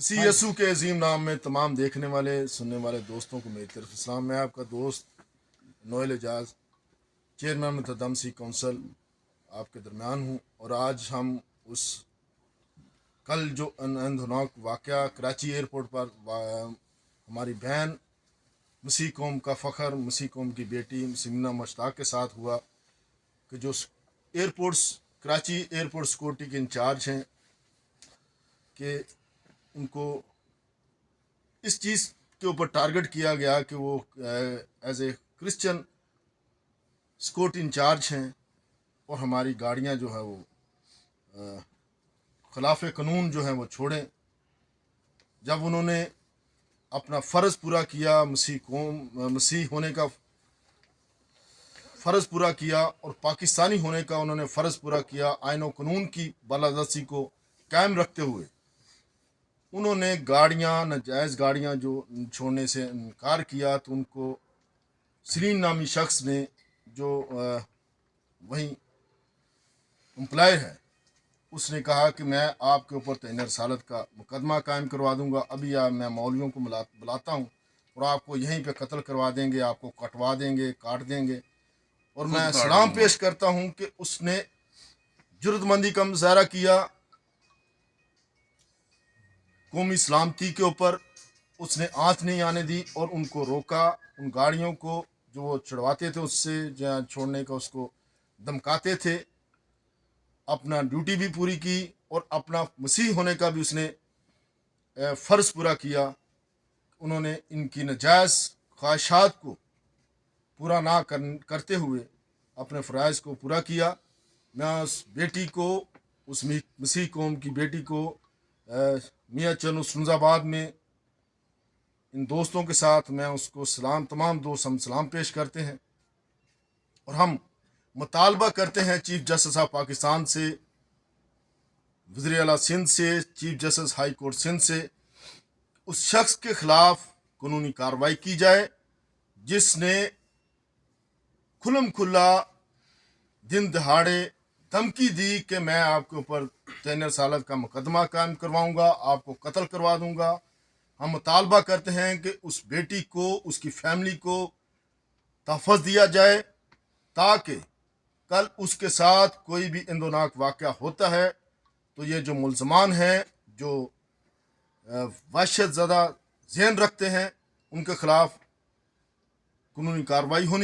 मसीह यसू के अजीम नाम में तमाम देखने वाले सुनने वाले दोस्तों को मेरी तरफ इस्लाम। मैं आपका दोस्त नोएल एजाज, चेयरमैन मुतदमसी काउंसिल आपके दरमियान हूँ। और आज हम उस कल जो अंधनाक वाक़या कराची एयरपोर्ट पर हमारी बहन मसीह कौम का फ़ख्र, मसीह कौम की बेटी सिमना मुश्ताक के साथ हुआ कि जो एयरपोर्ट्स कराची एयरपोर्ट सिक्योरिटी के इंचार्ज हैं कि उनको इस चीज़ के ऊपर टारगेट किया गया कि वो as a Christian security incharge हैं और हमारी गाड़ियां जो है वो खिलाफ कानून जो है वो छोड़ें। जब उन्होंने अपना फ़र्ज़ पूरा किया, मसीह होने का फ़र्ज़ पूरा किया और पाकिस्तानी होने का उन्होंने फ़र्ज़ पूरा किया, आइन और कानून की बालादस्ती को कायम रखते हुए उन्होंने गाड़ियां, नाजायज़ गाड़ियां जो छोड़ने से इनकार किया। तो उनको सलीम नामी शख्स ने जो वहीं एम्प्लॉयर है, उसने कहा कि मैं आपके ऊपर तहरीर रसालत का मुकदमा कायम करवा दूंगा। अभी मैं मौलवियों को बुलाता हूँ और आपको यहीं पे कत्ल करवा देंगे, आपको कटवा देंगे, काट देंगे। और मैं सलाम पेश करता हूँ कि उसने जुर्रतमंदी का मुजाहरा किया, कौमी सलामती के ऊपर उसने आँच नहीं आने दी और उनको रोका। उन गाड़ियों को जो वो चढ़वाते थे उससे छोड़ने का उसको धमकाते थे। अपना ड्यूटी भी पूरी की और अपना मसीह होने का भी उसने फ़र्ज़ पूरा किया। उन्होंने इनकी नाजायज़ ख्वाहिशात को पूरा ना करते हुए अपने फ़राइज़ को पूरा किया। मैं उस बेटी को, उस मसीह कौम की बेटी को मियाँ चन्नू सुंजाबाद में इन दोस्तों के साथ मैं उसको सलाम, तमाम दोस्त हम सलाम पेश करते हैं और हम मुतालबा करते हैं चीफ जस्टिस ऑफ पाकिस्तान से, वज़ीर आला सिंध से, chief justice high court Sindh से, उस शख्स के खिलाफ कानूनी कार्रवाई की जाए जिसने खुल्लम खुल्ला दिन दहाड़े धमकी दी कि मैं आपके ऊपर तहरीर रसालत का मुकदमा कायम करवाऊंगा, आपको कत्ल करवा दूंगा। हम मुतालबा करते हैं कि उस बेटी को, उसकी फैमिली को तहफ़्फ़ुज़ दिया जाए ताकि कल उसके साथ कोई भी इंदोनाक वाक़या होता है तो ये जो मुल्ज़मान हैं, जो वहशत ज़दा ज़हन रखते हैं, उनके खिलाफ कानूनी कार्रवाई होनी